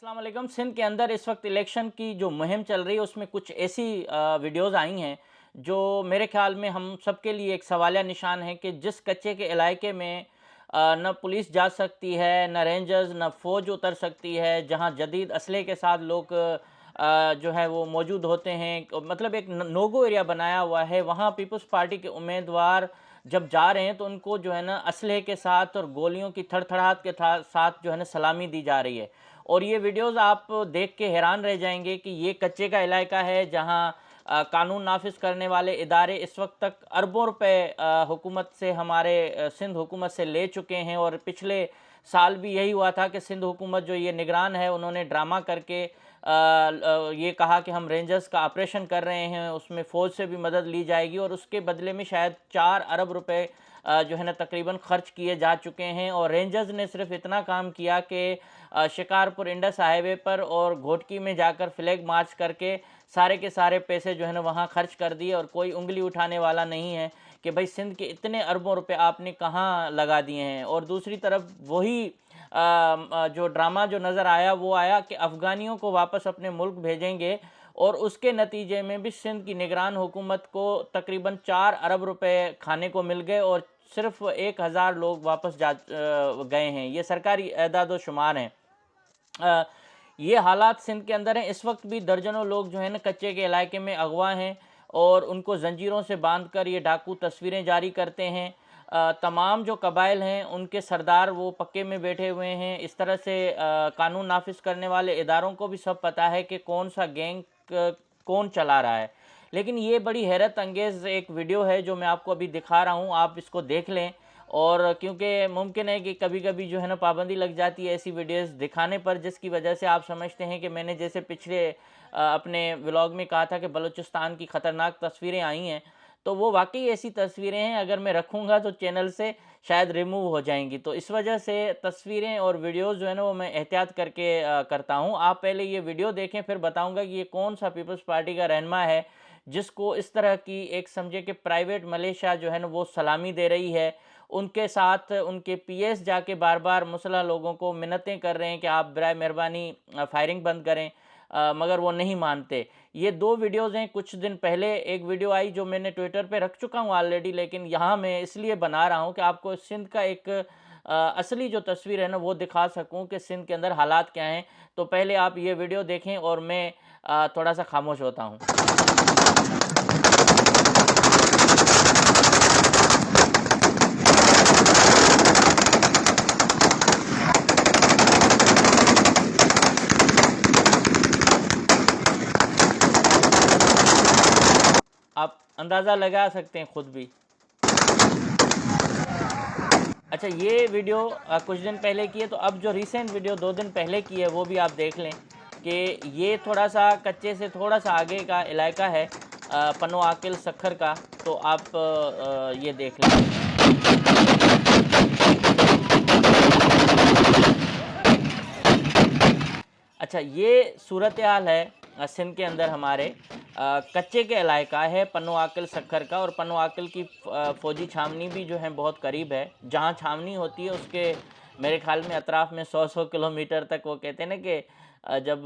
अस्सलाम वालेकुम। सिंध के अंदर इस वक्त इलेक्शन की जो मुहिम चल रही है उसमें कुछ ऐसी वीडियोज़ आई हैं जो मेरे ख्याल में हम सब के लिए एक सवालिया निशान है कि जिस कच्चे के इलाके में न पुलिस जा सकती है, न रेंजर्स, न फ़ौज उतर सकती है, जहां जदीद असले के साथ लोग जो है वो मौजूद होते हैं, मतलब एक नो गो एरिया बनाया हुआ है। वहाँ पीपल्स पार्टी के उम्मीदवार जब जा रहे हैं तो उनको जो है ना असलहे के साथ और गोलियों की थड़थड़ाहट के साथ जो है ना सलामी दी जा रही है। और ये वीडियोस आप देख के हैरान रह जाएंगे कि ये कच्चे का इलाका है जहां कानून नाफिज करने वाले इदारे इस वक्त तक अरबों रुपए हुकूमत से, हमारे सिंध हुकूमत से ले चुके हैं। और पिछले साल भी यही हुआ था कि सिंध हुकूमत जो ये निगरान है उन्होंने ड्रामा करके ये कहा कि हम रेंजर्स का ऑपरेशन कर रहे हैं, उसमें फ़ौज से भी मदद ली जाएगी और उसके बदले में शायद 4 अरब रुपए जो है ना तकरीबन खर्च किए जा चुके हैं। और रेंजर्स ने सिर्फ इतना काम किया कि शिकारपुर इंडस हाईवे पर और घोटकी में जाकर फ्लैग मार्च करके सारे के सारे पैसे जो है ना वहाँ खर्च कर दिए और कोई उंगली उठाने वाला नहीं है कि भाई सिंध के इतने अरबों रुपए आपने कहाँ लगा दिए हैं। और दूसरी तरफ वही जो ड्रामा जो नज़र आया वो आया कि अफ़गानियों को वापस अपने मुल्क भेजेंगे और उसके नतीजे में भी सिंध की निगरान हुकूमत को तकरीबन 4 अरब रुपए खाने को मिल गए और सिर्फ 1,000 लोग वापस जा गए हैं। ये सरकारी एदाद व शुमार हैं। ये हालात सिंध के अंदर हैं। इस वक्त भी दर्जनों लोग जो है ना कच्चे के इलाके में अगवा हैं और उनको जंजीरों से बांधकर ये डाकू तस्वीरें जारी करते हैं। तमाम जो कबाइल हैं उनके सरदार वो पक्के में बैठे हुए हैं। इस तरह से कानून नाफिज करने वाले इदारों को भी सब पता है कि कौन सा गैंग कौन चला रहा है। लेकिन ये बड़ी हैरत अंगेज़ एक वीडियो है जो मैं आपको अभी दिखा रहा हूँ, आप इसको देख लें। और क्योंकि मुमकिन है कि कभी कभी जो है ना पाबंदी लग जाती है ऐसी वीडियोस दिखाने पर, जिसकी वजह से आप समझते हैं कि मैंने जैसे पिछले अपने व्लॉग में कहा था कि बलूचिस्तान की ख़तरनाक तस्वीरें आई हैं, तो वो वाकई ऐसी तस्वीरें हैं। अगर मैं रखूँगा तो चैनल से शायद रिमूव हो जाएंगी। तो इस वजह से तस्वीरें और वीडियोज़ जो है ना वो मैं एहतियात करके करता हूँ। आप पहले ये वीडियो देखें, फिर बताऊँगा कि ये कौन सा पीपल्स पार्टी का रहनुमा है जिसको इस तरह की एक समझे कि प्राइवेट मलेशिया जो है ना वो सलामी दे रही है। उनके साथ उनके पीएस जाके बार बार मुसल्ह लोगों को मिन्नतें कर रहे हैं कि आप बराए मेहरबानी फायरिंग बंद करें, मगर वो नहीं मानते। ये दो वीडियोज़ हैं। कुछ दिन पहले एक वीडियो आई जो मैंने ट्विटर पे रख चुका हूँ ऑलरेडी, लेकिन यहाँ मैं इसलिए बना रहा हूँ कि आपको सिंध का एक असली जो तस्वीर है ना वो दिखा सकूँ कि सिंध के अंदर हालात क्या हैं। तो पहले आप ये वीडियो देखें और मैं थोड़ा सा खामोश होता हूँ। आप अंदाज़ा लगा सकते हैं खुद भी। अच्छा, ये वीडियो कुछ दिन पहले की है, तो अब जो रिसेंट वीडियो 2 दिन पहले की है वो भी आप देख लें कि ये थोड़ा सा कच्चे से थोड़ा सा आगे का इलाका है, पनो आकिल सखर का। तो आप ये देख लें। अच्छा, ये सूरत हाल है सिंध के अंदर हमारे कच्चे के इलाका है पन्नो आकिल सखर का। और पन्नो आकिल की फ़ौजी छावनी भी जो है बहुत करीब है। जहाँ छावनी होती है उसके मेरे ख्याल में अतराफ़ में 100 किलोमीटर तक, वो कहते हैं ना कि जब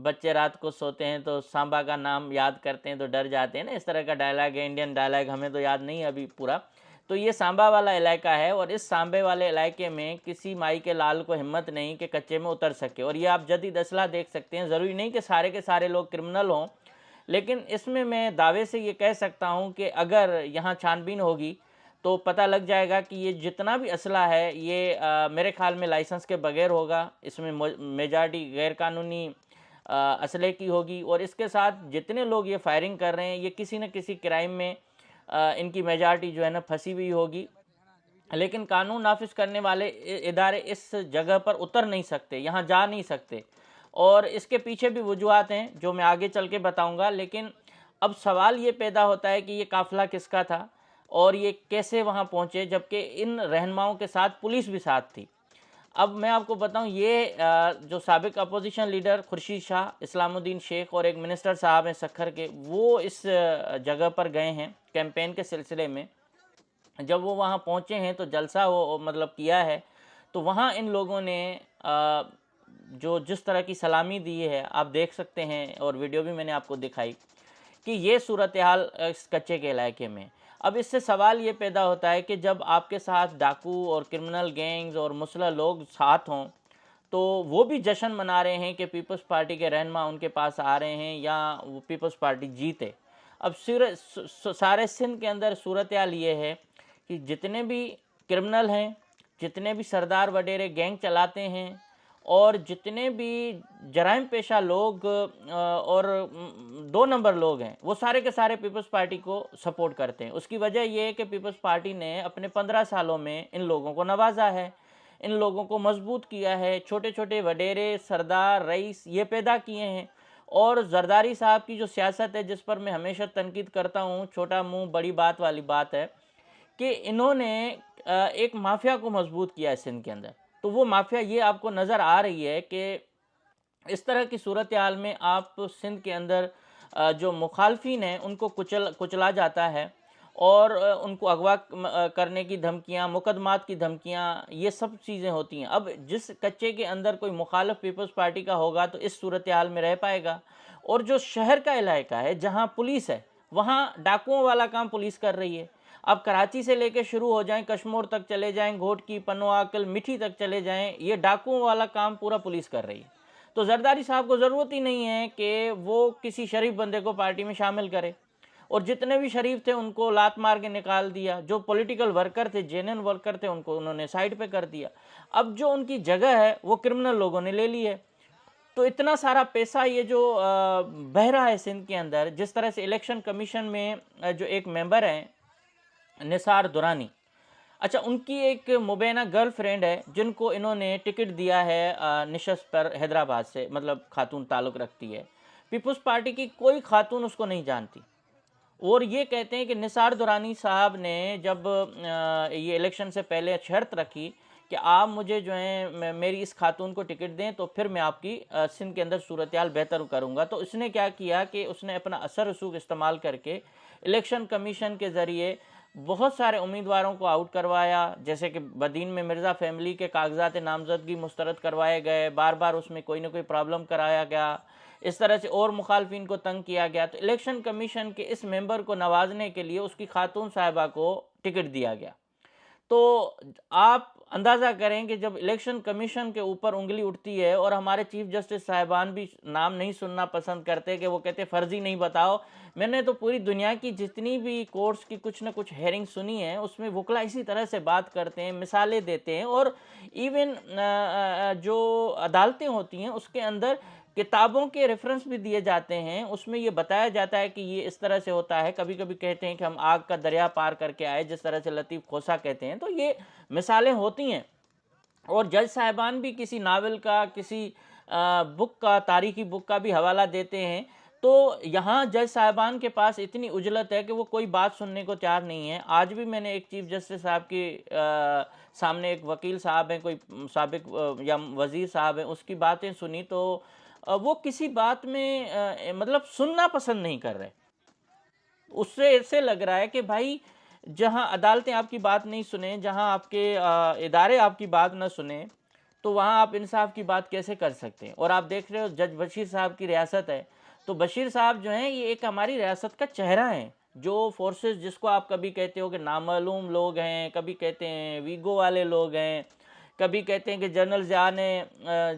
बच्चे रात को सोते हैं तो सांबा का नाम याद करते हैं तो डर जाते हैं ना, इस तरह का डायलॉग है, इंडियन डायलॉग, हमें तो याद नहीं अभी पूरा। तो ये सांबा वाला इलाका है और इस सांबे वाले इलाके में किसी माई के लाल को हिम्मत नहीं कि कच्चे में उतर सके। और ये आप जदीद असला देख सकते हैं। ज़रूरी नहीं कि सारे के सारे लोग क्रिमिनल हों, लेकिन इसमें मैं दावे से ये कह सकता हूँ कि अगर यहाँ छानबीन होगी तो पता लग जाएगा कि ये जितना भी असला है ये मेरे ख्याल में लाइसेंस के बगैर होगा। इसमें मेजॉरिटी गैर कानूनी असले की होगी। और इसके साथ जितने लोग ये फायरिंग कर रहे हैं ये किसी न किसी क्राइम में इनकी मेजॉरिटी जो है ना फंसी हुई होगी। लेकिन कानून नाफिज करने वाले इदारे इस जगह पर उतर नहीं सकते, यहाँ जा नहीं सकते। और इसके पीछे भी वजूहात हैं जो मैं आगे चल के बताऊँगा। लेकिन अब सवाल ये पैदा होता है कि ये काफ़िला किसका था और ये कैसे वहाँ पहुँचे, जबकि इन रहनुमाओं के साथ पुलिस भी साथ थी। अब मैं आपको बताऊं, ये जो साबिक अपोजिशन लीडर खुर्शीद शाह, इस्लामुद्दीन शेख और एक मिनिस्टर साहब हैं सखर के, वो इस जगह पर गए हैं कैंपेन के सिलसिले में। जब वो वहाँ पहुँचे हैं तो जलसा वो मतलब किया है, तो वहाँ इन लोगों ने जो जिस तरह की सलामी दी है आप देख सकते हैं, और वीडियो भी मैंने आपको दिखाई कि ये सूरत हाल इस कच्चे के इलाके में। अब इससे सवाल ये पैदा होता है कि जब आपके साथ डाकू और क्रिमिनल गैंग्स और मुसल्ह लोग साथ हों, तो वो भी जश्न मना रहे हैं कि पीपल्स पार्टी के रहनुमा उनके पास आ रहे हैं या वो पीपल्स पार्टी जीते। अब सारे सिंध के अंदर सूरत हाल ये है कि जितने भी क्रिमिनल हैं, जितने भी सरदार वडेरे गैंग चलाते हैं और जितने भी जराइम पेशा लोग और 2 नंबर लोग हैं, वो सारे के सारे पीपल्स पार्टी को सपोर्ट करते हैं। उसकी वजह ये है कि पीपल्स पार्टी ने अपने 15 सालों में इन लोगों को नवाजा है, इन लोगों को मजबूत किया है, छोटे छोटे वडेरे सरदार रईस ये पैदा किए हैं। और जरदारी साहब की जो सियासत है, जिस पर मैं हमेशा तनकीद करता हूँ, छोटा मुंह बड़ी बात वाली बात है कि इन्होंने एक माफिया को मजबूत किया है सिंध के अंदर। तो वो माफिया ये आपको नज़र आ रही है कि इस तरह की सूरत हाल में आप सिंध के अंदर जो मुखालफिन हैं उनको कुचला जाता है, और उनको अगवा करने की धमकियां, मुकदमात की धमकियां, ये सब चीज़ें होती हैं। अब जिस कच्चे के अंदर कोई मुखालिफ पीपल्स पार्टी का होगा तो इस सूरत हाल में रह पाएगा। और जो शहर का इलाका है जहां पुलिस है, वहां डाकुओं वाला काम पुलिस कर रही है। अब कराची से लेकर शुरू हो जाएं, कश्मीर तक चले जाएं, घोटकी, पनवाकल, मिठी तक चले जाएं, ये डाकुओं वाला काम पूरा पुलिस कर रही है। तो जरदारी साहब को ज़रूरत ही नहीं है कि वो किसी शरीफ बंदे को पार्टी में शामिल करे, और जितने भी शरीफ थे उनको लात मार के निकाल दिया। जो पॉलिटिकल वर्कर थे, जेन्युइन वर्कर थे, उनको उन्होंने साइड पे कर दिया। अब जो उनकी जगह है वो क्रिमिनल लोगों ने ले ली है। तो इतना सारा पैसा ये जो बह रहा है सिंध के अंदर, जिस तरह से इलेक्शन कमीशन में जो एक मेंबर हैं निसार दुरानी, अच्छा उनकी एक मुबैना गर्लफ्रेंड है जिनको इन्होंने टिकट दिया है निशस्त पर हैदराबाद से, मतलब खातून ताल्लुक़ रखती है। पीपल्स पार्टी की कोई खातून उसको नहीं जानती, और ये कहते हैं कि निसार दुरानी साहब ने जब ये इलेक्शन से पहले शर्त रखी कि आप मुझे जो है मेरी इस खातून को टिकट दें तो फिर मैं आपकी सिंध के अंदर सूरत हाल बेहतर करूँगा। तो इसने क्या किया कि उसने अपना असर रसूख इस्तेमाल करके इलेक्शन कमीशन के ज़रिए बहुत सारे उम्मीदवारों को आउट करवाया। जैसे कि बदीन में मिर्ज़ा फैमिली के कागजात नामजदगी मुस्तरद करवाए गए, बार बार उसमें कोई ना कोई प्रॉब्लम कराया गया, इस तरह से और मुखालफिन को तंग किया गया। तो इलेक्शन कमीशन के इस मेंबर को नवाजने के लिए उसकी खातून साहिबा को टिकट दिया गया। तो आप अंदाज़ा करें कि जब इलेक्शन कमीशन के ऊपर उंगली उठती है, और हमारे चीफ जस्टिस साहिबान भी नाम नहीं सुनना पसंद करते कि वो कहते फर्जी नहीं बताओ। मैंने तो पूरी दुनिया की जितनी भी कोर्ट्स की कुछ ना कुछ हेयरिंग सुनी है, उसमें वकला इसी तरह से बात करते हैं, मिसालें देते हैं, और इवन जो अदालतें होती हैं उसके अंदर किताबों के रेफरेंस भी दिए जाते हैं। उसमें ये बताया जाता है कि ये इस तरह से होता है। कभी कभी कहते हैं कि हम आग का दरिया पार करके आए, जिस तरह से लतीफ़ खोसा कहते हैं। तो ये मिसालें होती हैं। और जज साहिबान भी किसी नावल का, किसी बुक का, तारीखी बुक का भी हवाला देते हैं। तो यहाँ जज साहिबान के पास इतनी उजलत है कि वो कोई बात सुनने को तैयार नहीं है। आज भी मैंने एक चीफ जस्टिस साहब के सामने एक वकील साहब हैं, कोई साबिक या वज़ीर साहब हैं, उसकी बातें सुनी तो वो किसी बात में मतलब सुनना पसंद नहीं कर रहे। उससे ऐसे लग रहा है कि भाई जहां अदालतें आपकी बात नहीं सुने, जहां आपके इदारे आपकी बात ना सुने, तो वहां आप इंसाफ की बात कैसे कर सकते हैं। और आप देख रहे हो जज बशीर साहब की रियासत है, तो बशीर साहब जो हैं ये एक हमारी रियासत का चेहरा है। जो फोर्सेस जिसको आप कभी कहते हो कि नामालूम लोग हैं, कभी कहते हैं वीगो वाले लोग हैं, कभी कहते हैं कि जनरल ज़िया ने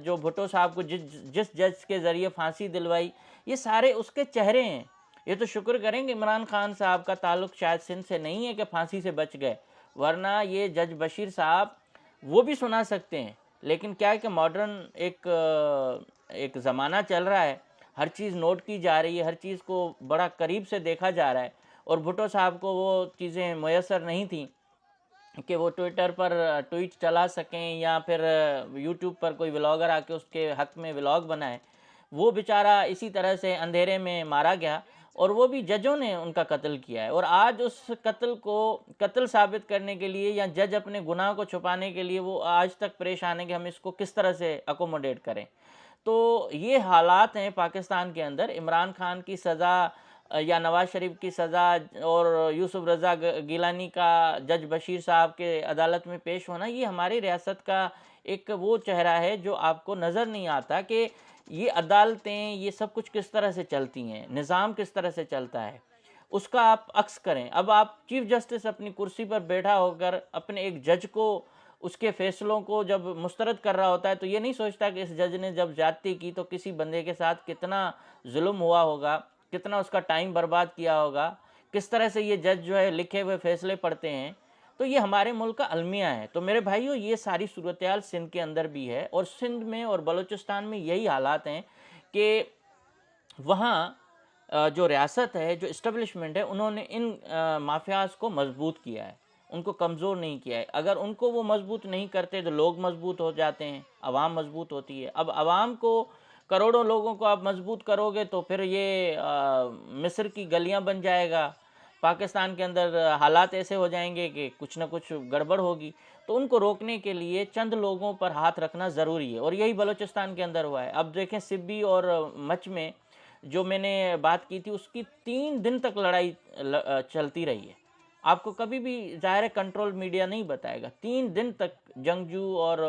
जो भुट्टो साहब को जिस जज के ज़रिए फांसी दिलवाई, ये सारे उसके चेहरे हैं। ये तो शुक्र करेंगे इमरान खान साहब का ताल्लुक़ शायद सिंध से नहीं है कि फांसी से बच गए, वरना ये जज बशीर साहब वो भी सुना सकते हैं। लेकिन क्या है कि मॉडर्न एक ज़माना चल रहा है, हर चीज़ नोट की जा रही है, हर चीज़ को बड़ा करीब से देखा जा रहा है। और भुट्टो साहब को वो चीज़ें मैसर नहीं थी कि वो ट्विटर पर ट्वीट चला सकें या फिर यूट्यूब पर कोई व्लॉगर आके उसके हक में व्लॉग बनाए। वो बेचारा इसी तरह से अंधेरे में मारा गया, और वो भी जजों ने उनका कत्ल किया है। और आज उस कत्ल को कत्ल साबित करने के लिए या जज अपने गुनाह को छुपाने के लिए वो आज तक परेशान है कि हम इसको किस तरह से अकोमोडेट करें। तो ये हालात हैं पाकिस्तान के अंदर। इमरान खान की सज़ा या नवाज़ शरीफ की सज़ा और यूसुफ रज़ा गिलानी का जज बशीर साहब के अदालत में पेश होना, ये हमारी रियासत का एक वो चेहरा है जो आपको नज़र नहीं आता कि ये अदालतें, ये सब कुछ किस तरह से चलती हैं, निज़ाम किस तरह से चलता है, उसका आप अक्स करें। अब आप चीफ जस्टिस अपनी कुर्सी पर बैठा होकर अपने एक जज को, उसके फैसलों को जब मुस्तरद कर रहा होता है, तो ये नहीं सोचता कि इस जज ने जब ज्यादती की तो किसी बंदे के साथ कितना जुल्म हुआ होगा, कितना उसका टाइम बर्बाद किया होगा, किस तरह से ये जज जो है लिखे हुए फैसले पढ़ते हैं। तो ये हमारे मुल्क का अलमिया है। तो मेरे भाइयों, ये सारी सूरत हाल सिंध के अंदर भी है, और सिंध में और बलूचिस्तान में यही हालात हैं कि वहाँ जो रियासत है, जो इस्टेब्लिशमेंट है, उन्होंने इन माफियाज को मजबूत किया है, उनको कमज़ोर नहीं किया है। अगर उनको वो मजबूत नहीं करते तो लोग मजबूत हो जाते हैं, आवाम मजबूत होती है। अब आवाम को, करोड़ों लोगों को आप मजबूत करोगे तो फिर ये मिस्र की गलियां बन जाएगा, पाकिस्तान के अंदर हालात ऐसे हो जाएंगे कि कुछ ना कुछ गड़बड़ होगी। तो उनको रोकने के लिए चंद लोगों पर हाथ रखना ज़रूरी है, और यही बलूचिस्तान के अंदर हुआ है। अब देखें, सिब्बी और मच में जो मैंने बात की थी, उसकी 3 दिन तक लड़ाई चलती रही है। आपको कभी भी ज़ाहिर है कंट्रोल मीडिया नहीं बताएगा, 3 दिन तक जंगजू और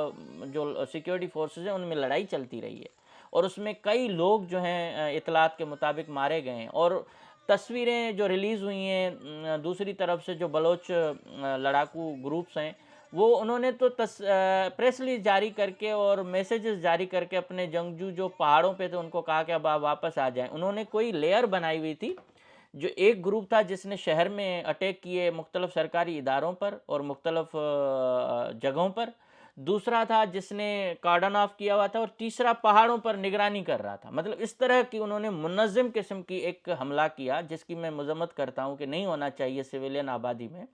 जो सिक्योरिटी फोर्सेस हैं उनमें लड़ाई चलती रही है, और उसमें कई लोग जो हैं इतलात के मुताबिक मारे गए हैं। और तस्वीरें जो रिलीज़ हुई हैं दूसरी तरफ से, जो बलोच लड़ाकू ग्रुप्स हैं, वो उन्होंने तो प्रेस रिलीज जारी करके और मैसेजेस जारी करके अपने जंगजू जो पहाड़ों पे थे उनको कहा कि अब आप वापस आ जाएं। उन्होंने कोई लेयर बनाई हुई थी। जो एक ग्रुप था जिसने शहर में अटैक किए मुख्तलिफ सरकारी इदारों पर और मुख्तलिफ जगहों पर, दूसरा था जिसने कार्डन ऑफ किया हुआ था, और तीसरा पहाड़ों पर निगरानी कर रहा था। मतलब इस तरह की उन्होंने मुनज़्ज़म किस्म की एक हमला किया, जिसकी मैं मजम्मत करता हूँ कि नहीं होना चाहिए सिविलियन आबादी में।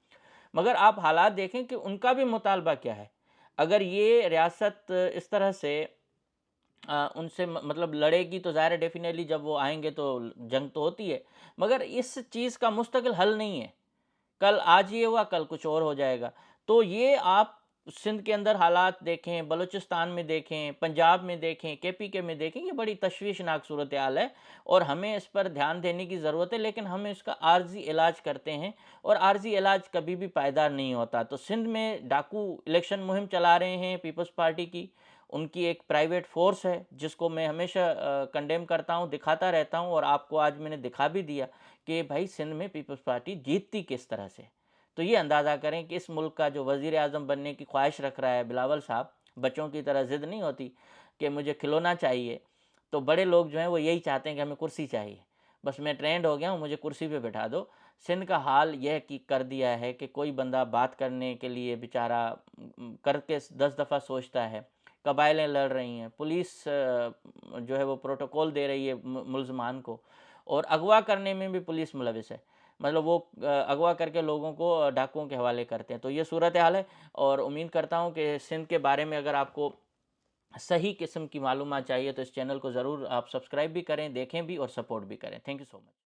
मगर आप हालात देखें कि उनका भी मुतालबा क्या है। अगर ये रियासत इस तरह से उनसे मतलब लड़ेगी, तो ज़ाहिर है डेफिनेटली जब वो आएंगे तो जंग तो होती है, मगर इस चीज़ का मुस्तकिल हल नहीं है। कल आज ये हुआ, कल कुछ और हो जाएगा। तो ये आप सिंध के अंदर हालात देखें, बलूचिस्तान में देखें, पंजाब में देखें, केपीके में देखें, ये बड़ी तशवीशनाक सूरत हाल है, और हमें इस पर ध्यान देने की ज़रूरत है। लेकिन हम इसका आर्जी इलाज करते हैं, और आर्जी इलाज कभी भी पायदार नहीं होता। तो सिंध में डाकू इलेक्शन मुहिम चला रहे हैं पीपल्स पार्टी की, उनकी एक प्राइवेट फोर्स है जिसको मैं हमेशा कंडेम करता हूँ, दिखाता रहता हूँ, और आपको आज मैंने दिखा भी दिया कि भाई सिंध में पीपल्स पार्टी जीतती किस तरह से। तो ये अंदाज़ा करें कि इस मुल्क का जो वज़ीर आज़म बनने की ख्वाहिश रख रहा है बिलावल साहब, बच्चों की तरह ज़िद नहीं होती कि मुझे खिलौना चाहिए, तो बड़े लोग जो हैं वो यही चाहते हैं कि हमें कुर्सी चाहिए, बस मैं ट्रेंड हो गया हूँ, मुझे कुर्सी पे बैठा दो। सिंध का हाल यह कि कर दिया है कि कोई बंदा बात करने के लिए बेचारा करके 10 दफ़ा सोचता है। कबाइलें लड़ रही हैं, पुलिस जो है वो प्रोटोकॉल दे रही है मुलजमान को, और अगवा करने में भी पुलिस मुलविस है। मतलब वो अगवा करके लोगों को डाकुओं के हवाले करते हैं। तो ये सूरत हाल है, और उम्मीद करता हूँ कि सिंध के बारे में अगर आपको सही किस्म की मालूमात चाहिए तो इस चैनल को ज़रूर आप सब्सक्राइब भी करें, देखें भी और सपोर्ट भी करें। Thank you so much.